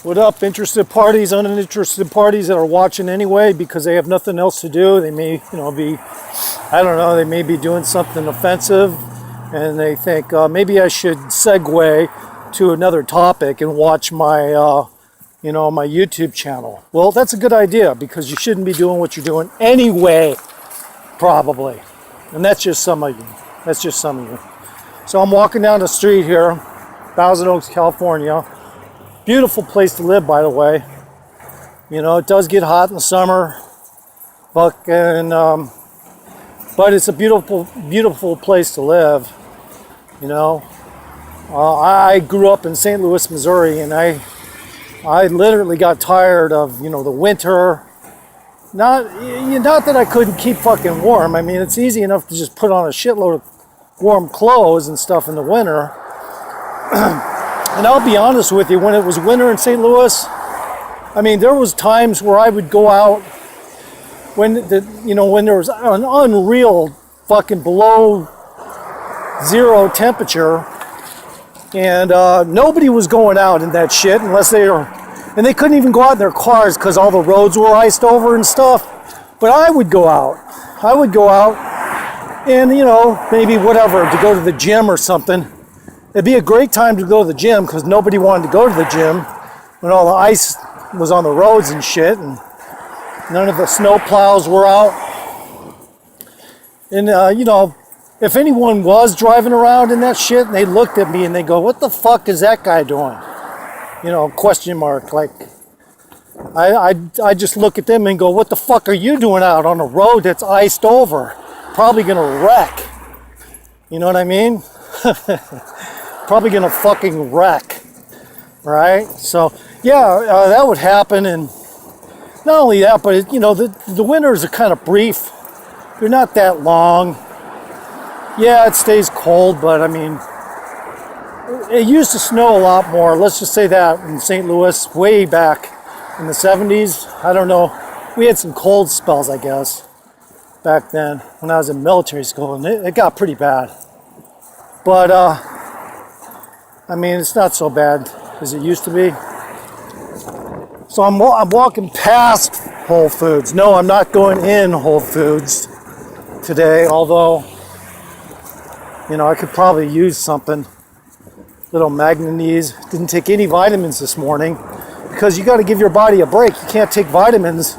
What up, interested parties, uninterested parties that are watching anyway because they have nothing else to do? They may, be, I don't know, they may be doing something offensive and they think maybe I should segue to another topic and watch my, my YouTube channel. Well, that's a good idea because you shouldn't be doing what you're doing anyway, probably. And that's just some of you. So I'm walking down the street here, Thousand Oaks, California. Beautiful place to live, by the way. It does get hot in the summer, but it's a beautiful place to live. I grew up in St. Louis, Missouri, and I literally got tired of the winter. Not that I couldn't keep fucking warm. I mean, it's easy enough to just put on a shitload of warm clothes and stuff in the winter. And I'll be honest with you, when it was winter in St. Louis, I mean, there was times where I would go out when there was an unreal fucking below zero temperature, and nobody was going out in that shit unless and they couldn't even go out in their cars because all the roads were iced over and stuff. But I would go out and, maybe whatever, to go to the gym or something. It'd be a great time to go to the gym because nobody wanted to go to the gym when all the ice was on the roads and shit, and none of the snow plows were out. And, if anyone was driving around in that shit and they looked at me and they go, what the fuck is that guy doing? Question mark. Like, I just look at them and go, what the fuck are you doing out on a road that's iced over? Probably gonna wreck. You know what I mean? Probably gonna fucking wreck, right? So yeah, that would happen. And not only that, but the winters are kind of brief. They're not that long. Yeah, it stays cold, but I mean, it used to snow a lot more. Let's just say that in St. Louis, way back in the 70s. I don't know. We had some cold spells, I guess, back then when I was in military school, and it got pretty bad. But I mean, it's not so bad as it used to be. So I'm walking past Whole Foods. No, I'm not going in Whole Foods today, although, I could probably use something. Little manganese. Didn't take any vitamins this morning because you got to give your body a break. You can't take vitamins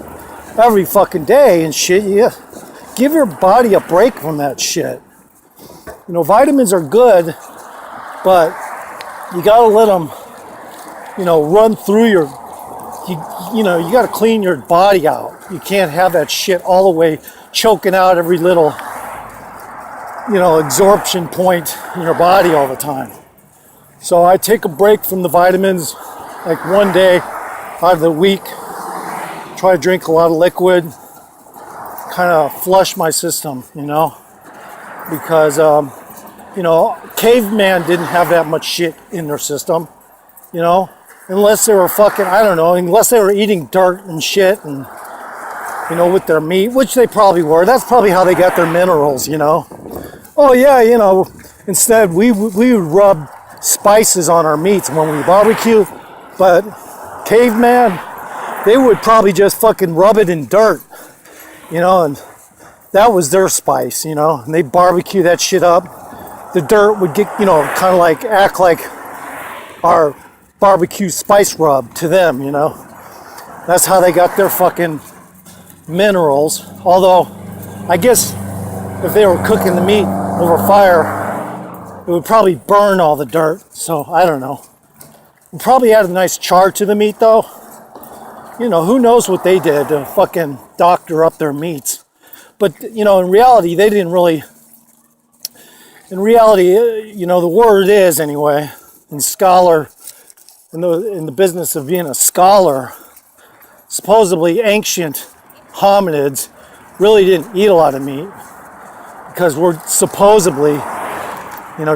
every fucking day and shit. You give your body a break from that shit. Vitamins are good, but you gotta let them, run through you gotta clean your body out. You can't have that shit all the way choking out every little, absorption point in your body all the time. So I take a break from the vitamins, like one day out of the week, try to drink a lot of liquid, kind of flush my system, because, caveman didn't have that much shit in their system, unless they were fucking, I don't know, unless they were eating dirt and shit and, with their meat, which they probably were. That's probably how they got their minerals, Oh yeah, instead we would rub spices on our meats when we barbecue, but caveman, they would probably just fucking rub it in dirt, and that was their spice, and they barbecue that shit up. The dirt would get, kind of like act like our barbecue spice rub to them, That's how they got their fucking minerals. Although, I guess if they were cooking the meat over fire, it would probably burn all the dirt. So, I don't know. It probably add a nice char to the meat, though. Who knows what they did to fucking doctor up their meats. But, in reality, they didn't really... In reality, the word is, anyway, in the business of being a scholar, supposedly ancient hominids really didn't eat a lot of meat because we're supposedly,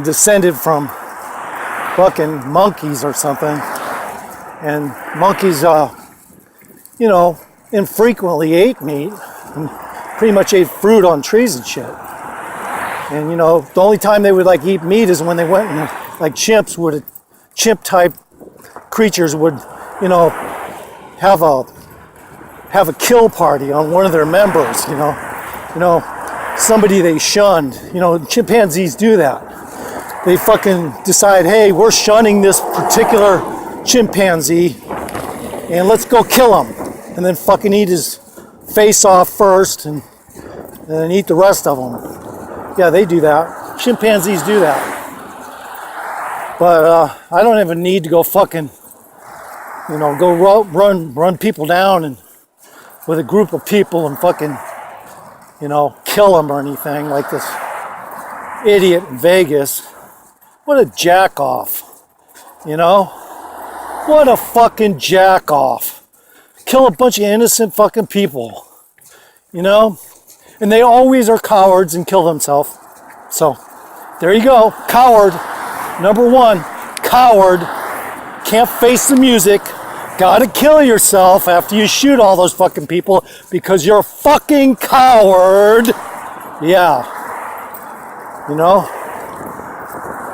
descended from fucking monkeys or something. And monkeys, infrequently ate meat and pretty much ate fruit on trees and shit. And, the only time they would, eat meat is when they went and, chimp-type creatures would you know, have a kill party on one of their members, you know, somebody they shunned. You know, chimpanzees do that. They fucking decide, hey, we're shunning this particular chimpanzee, and let's go kill him, and then fucking eat his face off first, and then eat the rest of them. Yeah, they do that. Chimpanzees do that. But I don't have a need to go fucking, you know, go run people down and with a group of people and fucking, you know, kill them or anything like this idiot in Vegas. What a jack off, you know? What a fucking jack off. Kill a bunch of innocent fucking people, you know? And they always are cowards and kill themselves. So, there you go. Coward. Number one, coward. Can't face the music. Gotta kill yourself after you shoot all those fucking people because you're a fucking coward. Yeah. You know?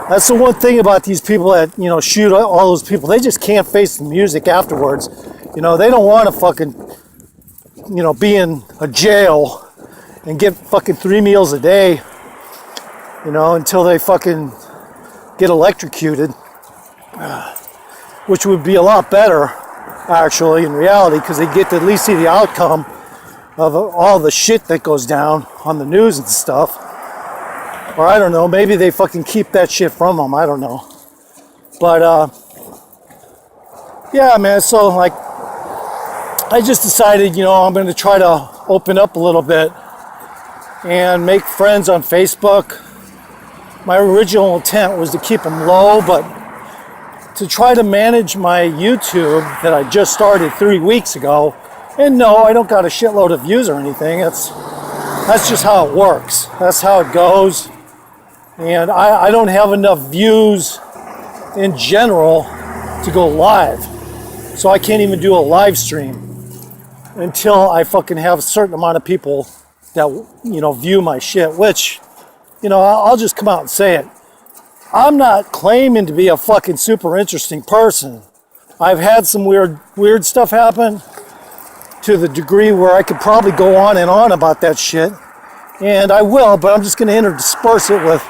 That's the one thing about these people that, you know, shoot all those people. They just can't face the music afterwards. You know, they don't want to fucking, you know, be in a jail and get fucking 3 meals a day, you know, until they fucking get electrocuted, which would be a lot better, actually, in reality, because they get to at least see the outcome of all the shit that goes down on the news and stuff. Or I don't know, maybe they fucking keep that shit from them, I don't know. But, yeah, man, so, like, I just decided, you know, I'm going to try to open up a little bit and make friends on Facebook. My original intent was to keep them low, but to try to manage my YouTube that I just started 3 weeks ago. And no, I don't got a shitload of views or anything. That's just how it works. That's how it goes. And I don't have enough views in general to go live. So I can't even do a live stream until I fucking have a certain amount of people that, you know, view my shit, which, you know, I'll just come out and say it. I'm not claiming to be a fucking super interesting person. I've had some weird stuff happen to the degree where I could probably go on and on about that shit. And I will, but I'm just going to intersperse it with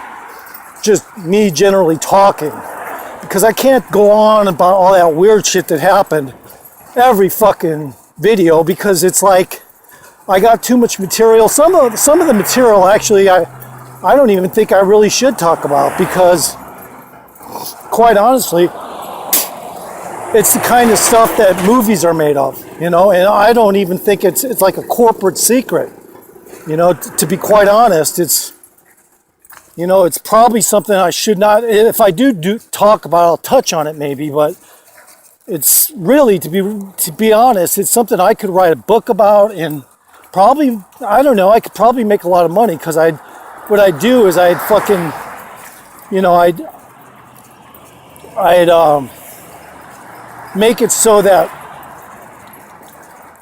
just me generally talking. Because I can't go on about all that weird shit that happened every fucking video, because it's like I got too much material. Some of the material, actually, I don't even think I really should talk about, because quite honestly, it's the kind of stuff that movies are made of, you know, and I don't even think it's like a corporate secret, you know, to be quite honest. It's, you know, it's probably something I should not, if I do talk about, I'll touch on it maybe, but it's really, to be honest, it's something I could write a book about, and probably, I don't know, I could probably make a lot of money, because what I'd do is I'd fucking, you know, I'd make it so that,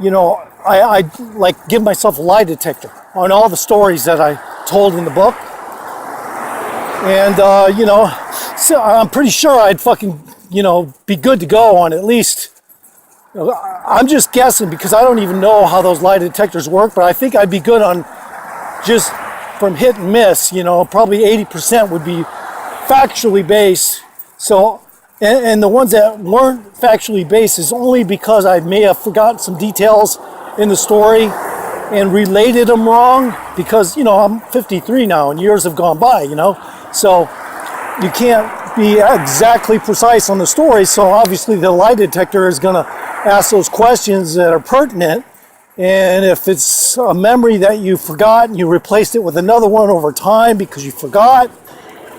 you know, I'd like give myself a lie detector on all the stories that I told in the book. And, you know, so I'm pretty sure I'd fucking, you know, be good to go on at least, I'm just guessing because I don't even know how those lie detectors work, but I think I'd be good on just from hit and miss, you know, probably 80% would be factually based. So, and the ones that weren't factually based is only because I may have forgotten some details in the story and related them wrong, because, you know, I'm 53 now and years have gone by, you know, so you can't be exactly precise on the story. So obviously the lie detector is going to ask those questions that are pertinent. And if it's a memory that you forgot and you replaced it with another one over time because you forgot,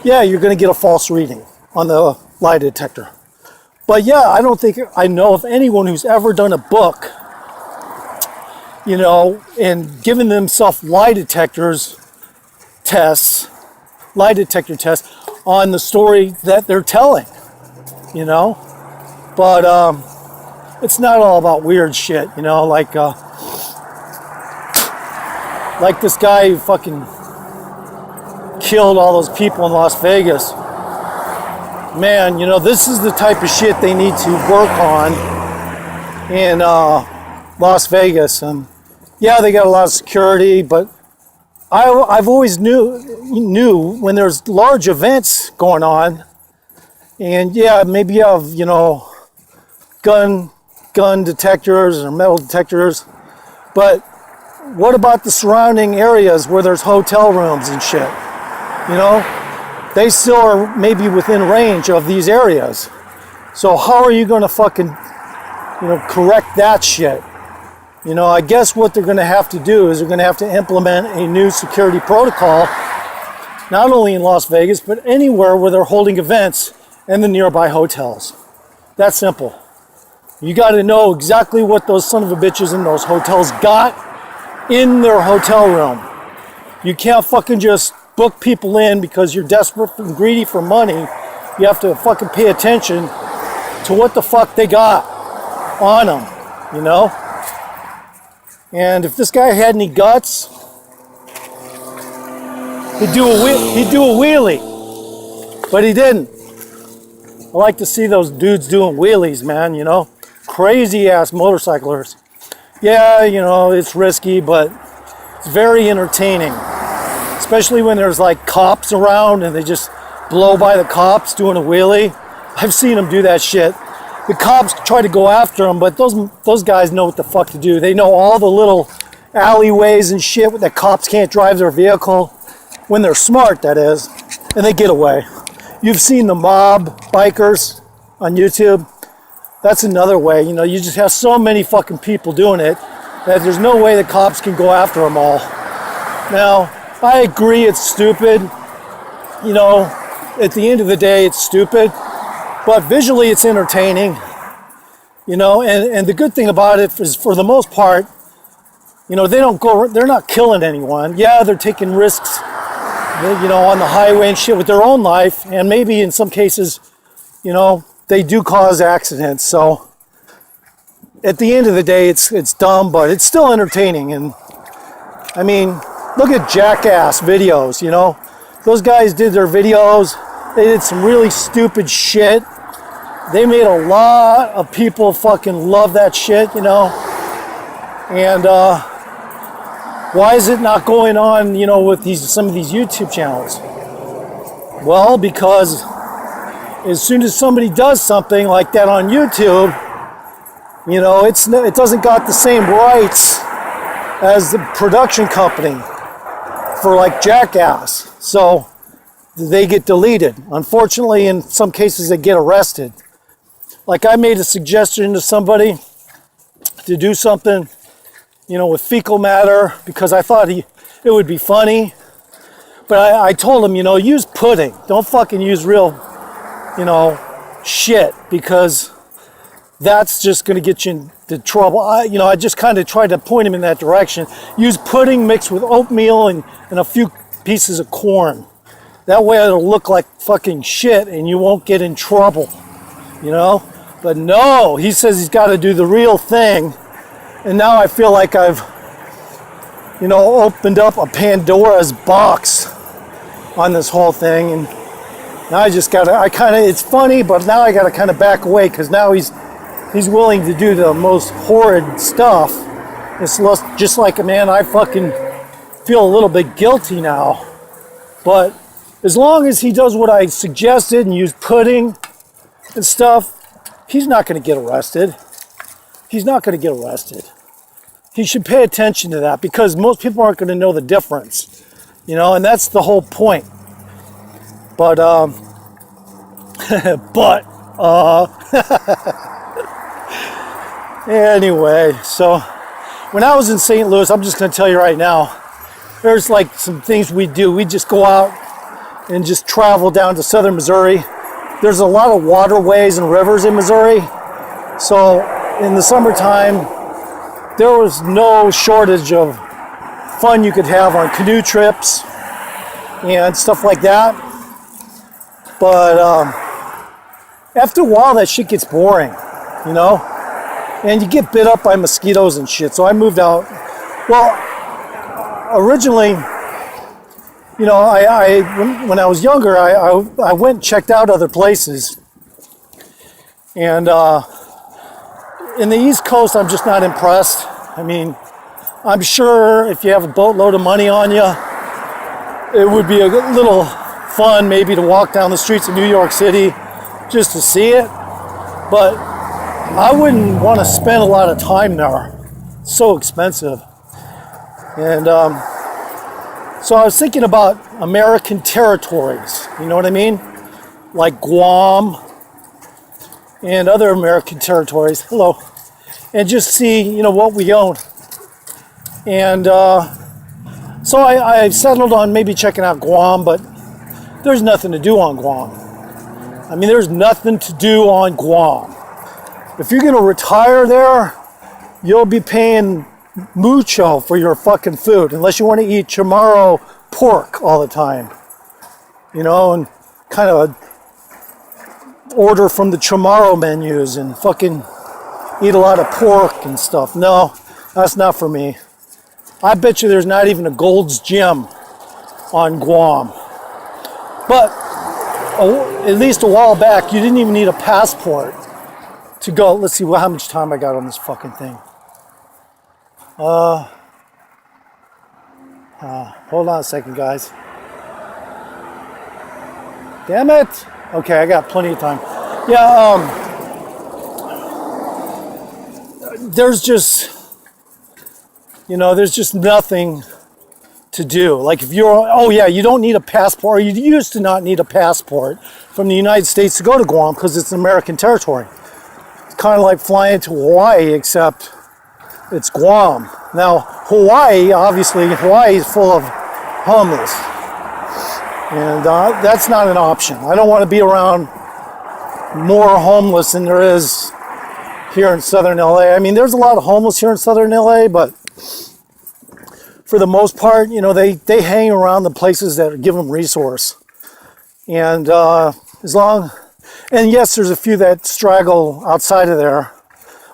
yeah, you're going to get a false reading on the lie detector. But yeah, I don't think I know of anyone who's ever done a book, you know, and given themselves lie detector tests on the story that they're telling, you know. But it's not all about weird shit, you know, like this guy who fucking killed all those people in Las Vegas. Man, you know, this is the type of shit they need to work on in Las Vegas, and yeah, they got a lot of security, but I've always knew when there's large events going on, and yeah, maybe you have, you know, gun detectors or metal detectors, but what about the surrounding areas where there's hotel rooms and shit? You know, they still are maybe within range of these areas. So how are you going to fucking, you know, correct that shit? You know, I guess what they're going to have to do is they're going to have to implement a new security protocol, not only in Las Vegas, but anywhere where they're holding events and the nearby hotels. That's simple. You got to know exactly what those son of a bitches in those hotels got in their hotel room. You can't fucking just book people in because you're desperate and greedy for money. You have to fucking pay attention to what the fuck they got on them, you know? And if this guy had any guts, he'd do a wheelie, but he didn't. I like to see those dudes doing wheelies, man, you know? Crazy ass motorcyclers. Yeah, you know, it's risky, but it's very entertaining. Especially when there's like cops around and they just blow by the cops doing a wheelie. I've seen them do that shit. The cops try to go after them, but those guys know what the fuck to do. They know all the little alleyways and shit that cops can't drive their vehicle, when they're smart, that is, and they get away. You've seen the mob bikers on YouTube. That's another way. You know, you just have so many fucking people doing it that there's no way the cops can go after them all. Now, I agree it's stupid. You know, at the end of the day, it's stupid. But visually, it's entertaining. You know, and the good thing about it is, for the most part, you know, they're not killing anyone. Yeah, they're taking risks, you know, on the highway and shit with their own life. And maybe in some cases, you know, they do cause accidents. So at the end of the day, it's dumb, but it's still entertaining. And I mean, look at Jackass videos, you know. Those guys did their videos. They did some really stupid shit. They made a lot of people fucking love that shit, you know. And why is it not going on, you know, with some of these YouTube channels? Well, because as soon as somebody does something like that on YouTube, you know, it doesn't got the same rights as the production company for like Jackass. So they get deleted. Unfortunately, in some cases, they get arrested. Like, I made a suggestion to somebody to do something, you know, with fecal matter, because I thought it would be funny. But I told him, you know, use pudding. Don't fucking use real, you know, shit, because that's just going to get you into trouble. I just kind of tried to point him in that direction. Use pudding mixed with oatmeal and a few pieces of corn. That way it'll look like fucking shit and you won't get in trouble, you know? But no, he says he's got to do the real thing. And now I feel like I've, you know, opened up a Pandora's box on this whole thing. And now I just got to, it's funny, but now I got to kind of back away, because now he's willing to do the most horrid stuff. It's just like, man, I fucking feel a little bit guilty now. But as long as he does what I suggested and use pudding and stuff, he's not going to get arrested. He's not going to get arrested. He should pay attention to that, because most people aren't going to know the difference, you know, and that's the whole point. But, anyway, so when I was in St. Louis, I'm just going to tell you right now, there's like some things we do. We just go out and just travel down to southern Missouri. There's a lot of waterways and rivers in Missouri. So in the summertime, there was no shortage of fun you could have on canoe trips and stuff like that. But after a while, that shit gets boring, you know? And you get bit up by mosquitoes and shit. So I moved out. Well, originally, you know, when I was younger, I went and checked out other places. And in the East Coast, I'm just not impressed. I mean, I'm sure if you have a boatload of money on you, it would be a little fun maybe to walk down the streets of New York City just to see it. But I wouldn't want to spend a lot of time there. It's so expensive. And so I was thinking about American territories. You know what I mean? Like Guam and other American territories. Hello. And just see, you know, what we own. And so I settled on maybe checking out Guam, but there's nothing to do on Guam. I mean, there's nothing to do on Guam. If you're going to retire there, you'll be paying mucho for your fucking food, unless you want to eat chamorro pork all the time. You know, and kind of order from the chamorro menus and fucking eat a lot of pork and stuff. No, that's not for me. I bet you there's not even a Gold's Gym on Guam. But at least a while back, you didn't even need a passport to go. Let's see how much time I got on this fucking thing. Hold on a second, guys. Damn it. Okay, I got plenty of time. Yeah, there's just, you know, there's just nothing to do. Like if you're, oh yeah, you don't need a passport, or you used to not need a passport from the United States to go to Guam because it's an American territory. It's kind of like flying to Hawaii, except it's Guam. Now, Hawaii, obviously, Hawaii is full of homeless. And that's not an option. I don't want to be around more homeless than there is here in southern LA. I mean, there's a lot of homeless here in southern LA, but for the most part, you know, they hang around the places that give them resource. And and yes, there's a few that straggle outside of there.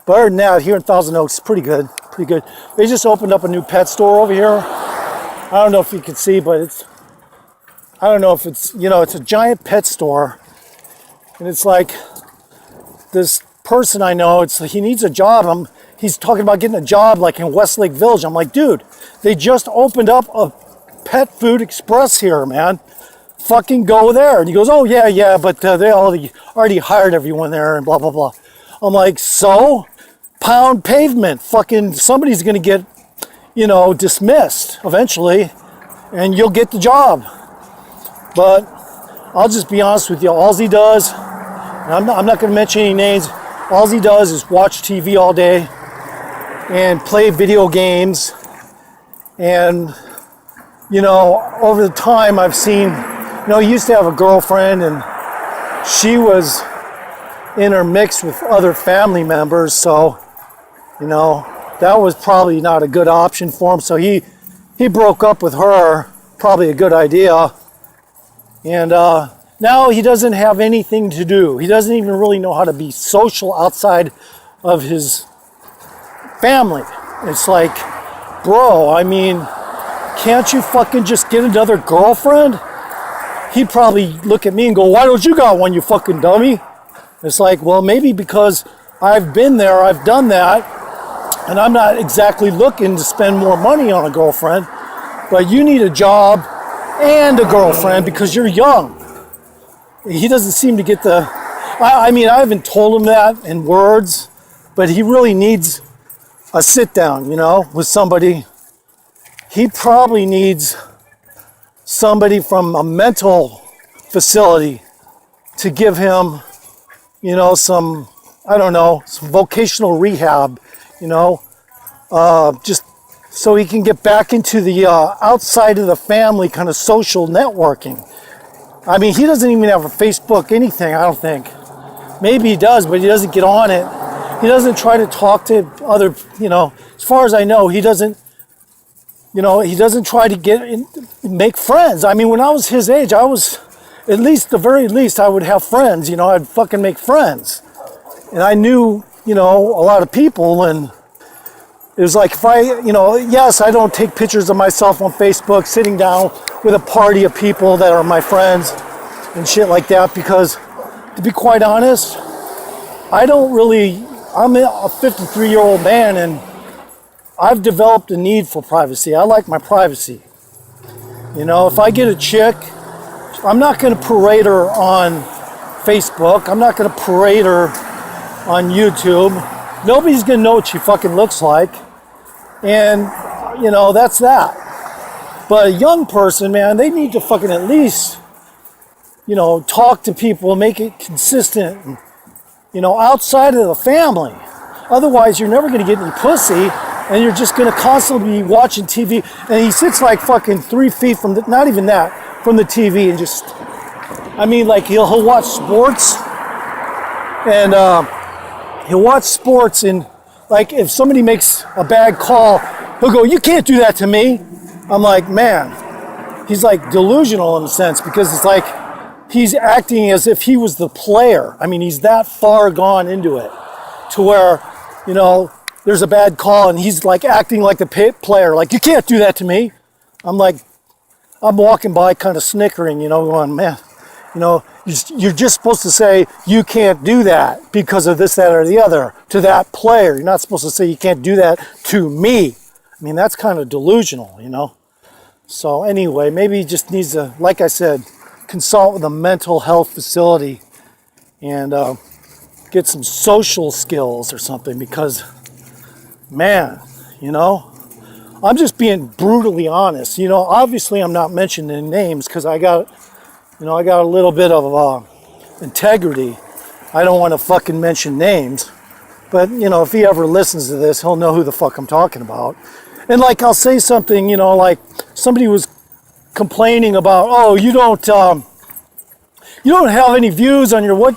But other than that, here in Thousand Oaks, pretty good, pretty good. They just opened up a new pet store over here. I don't know if you can see, but I don't know if it's, you know, it's a giant pet store. And it's like this person I know, he needs a job. He's talking about getting a job like in Westlake Village. I'm like, dude, they just opened up a pet food express here, man. Fucking go there. And he goes, oh yeah, but they already hired everyone there and blah, blah, blah. I'm like, so? Pound pavement. Fucking somebody's going to get, you know, dismissed eventually, and you'll get the job. But I'll just be honest with you. All he does, and I'm not going to mention any names, all he does is watch TV all day and play video games. And, you know, over the time I've seen, you know, he used to have a girlfriend, and she was intermixed with other family members, so, you know, that was probably not a good option for him. So he broke up with her, probably a good idea. And now he doesn't have anything to do. He doesn't even really know how to be social outside of his family. It's like, bro, I mean, can't you fucking just get another girlfriend? He'd probably look at me and go, why don't you got one, you fucking dummy? It's like, well, maybe because I've been there, I've done that, and I'm not exactly looking to spend more money on a girlfriend, but you need a job and a girlfriend because you're young. He doesn't seem to get I mean, I haven't told him that in words, but he really needs a sit down, you know, with somebody. He probably needs somebody from a mental facility to give him, you know, some vocational rehab, you know, just so he can get back into the outside of the family kind of social networking. I mean, he doesn't even have a Facebook, anything, I don't think. Maybe he does, but he doesn't get on it. He doesn't try to talk to other, you know, as far as I know, he doesn't try to make friends. I mean, when I was his age, I was, at least, the very least, I would have friends, you know, I'd fucking make friends. And I knew, you know, a lot of people, and it was like, if I, you know, yes, I don't take pictures of myself on Facebook sitting down with a party of people that are my friends and shit like that, because to be quite honest, I I'm a 53-year-old man, and I've developed a need for privacy. I like my privacy. You know, if I get a chick, I'm not going to parade her on Facebook. I'm not going to parade her on YouTube. Nobody's going to know what she fucking looks like. And, you know, that's that. But a young person, man, they need to fucking at least, you know, talk to people, make it consistent, and, you know, outside of the family. Otherwise, you're never going to get any pussy, and you're just going to constantly be watching TV. And he sits like fucking 3 feet from the, not even that, from the TV, and just, I mean, like he'll watch sports, and he'll watch sports, and like if somebody makes a bad call, he'll go, "You can't do that to me." I'm like, man, he's like delusional in a sense, because it's like he's acting as if he was the player. I mean, he's that far gone into it to where, you know, there's a bad call and he's like acting like the player, like, "You can't do that to me." I'm like, I'm walking by kind of snickering, you know, going, man, you know, you're just supposed to say, "You can't do that because of this, that, or the other," to that player. You're not supposed to say, "You can't do that to me." I mean, that's kind of delusional, you know. So anyway, maybe he just needs to, like I said, consult with a mental health facility and get some social skills or something, because, man, you know, I'm just being brutally honest. You know, obviously I'm not mentioning names because I got a little bit of integrity. I don't want to fucking mention names. But, you know, if he ever listens to this, he'll know who the fuck I'm talking about. And like, I'll say something, you know, like somebody was complaining about, "Oh, you don't have any views on your on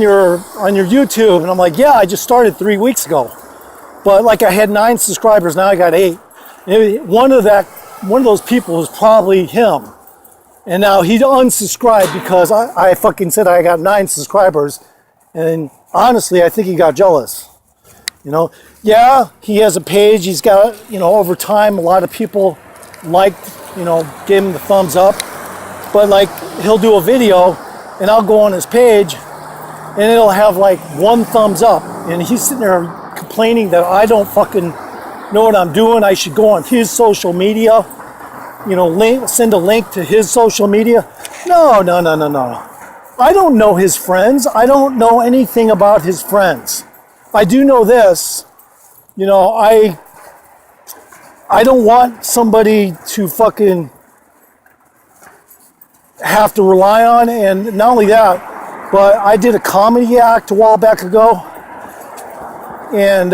your YouTube." And I'm like, "Yeah, I just started 3 weeks ago. But like I had 9 subscribers, now I got 8. And one of those people was probably him. And now he unsubscribed because I fucking said I got 9 subscribers. And honestly, I think he got jealous. You know, yeah, he has a page. He's got, you know, over time, a lot of people liked, you know, gave him the thumbs up. But like, he'll do a video and I'll go on his page and it'll have like 1 thumbs up. And he's sitting there complaining that I don't fucking know what I'm doing. I should go on his social media, you know, send a link to his social media. No. I don't know his friends. I don't know anything about his friends. I do know this, you know, I don't want somebody to fucking have to rely on. And not only that, but I did a comedy act a while back ago, and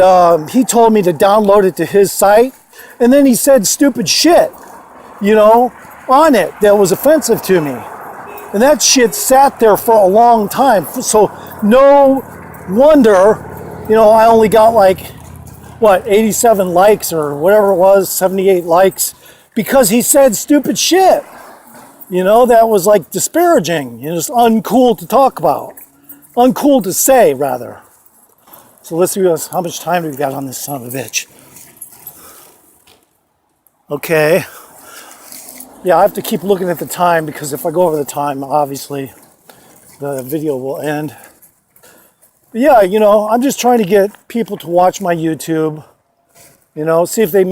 he told me to download it to his site, and then he said stupid shit, you know, on it that was offensive to me. And that shit sat there for a long time. So no wonder, you know, I only got like, 87 likes or whatever it was, 78 likes, because he said stupid shit, you know, that was like disparaging, you know, just uncool to talk about, uncool to say, rather. So let's see how much time we got on this son of a bitch. Okay. Yeah, I have to keep looking at the time, because if I go over the time, obviously the video will end. But yeah, you know, I'm just trying to get people to watch my YouTube. You know, see if they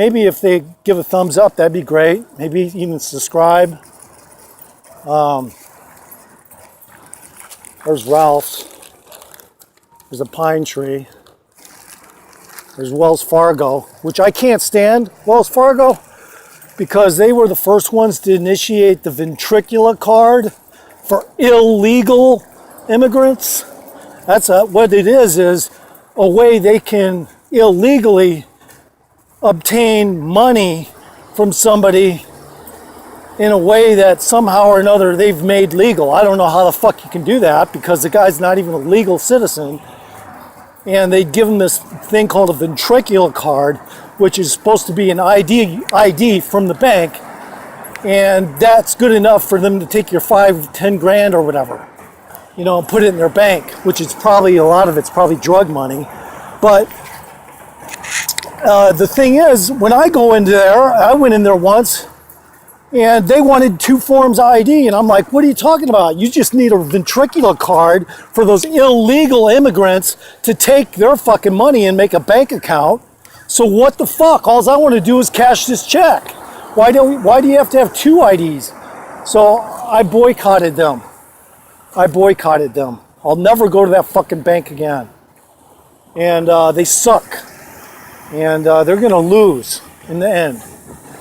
give a thumbs up, that'd be great. Maybe even subscribe. There's Ralph's. There's a pine tree. There's Wells Fargo, which I can't stand. Wells Fargo, because they were the first ones to initiate the ventricular card for illegal immigrants. That's what it is a way they can illegally obtain money from somebody in a way that somehow or another they've made legal. I don't know how the fuck you can do that, because the guy's not even a legal citizen. And they give him this thing called a ventricular card, which is supposed to be an ID from the bank. And that's good enough for them to take your 5-10 grand or whatever, you know, and put it in their bank, which is probably, a lot of it's probably drug money. But the thing is, when I go into there, I went in there once, And they wanted 2 forms of ID. And I'm like, what are you talking about? You just need a ventricular card for those illegal immigrants to take their fucking money and make a bank account. So what the fuck? All I want to do is cash this check. Why do you have to have 2 IDs? So I boycotted them. I'll never go to that fucking bank again. And they suck. And they're going to lose in the end.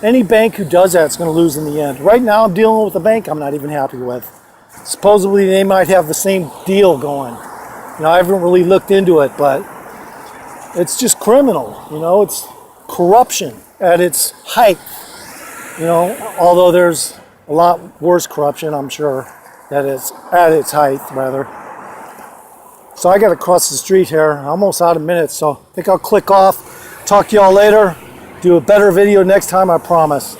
Any bank who does that is going to lose in the end. Right now I'm dealing with a bank I'm not even happy with. Supposedly they might have the same deal going. I haven't really looked into it, but it's just criminal. It's corruption at its height. Although there's a lot worse corruption, I'm sure, that is at its height, rather. So I got to cross the street here. I'm almost out of minutes, so I think I'll click off. Talk to y'all later. Do a better video next time, I promise.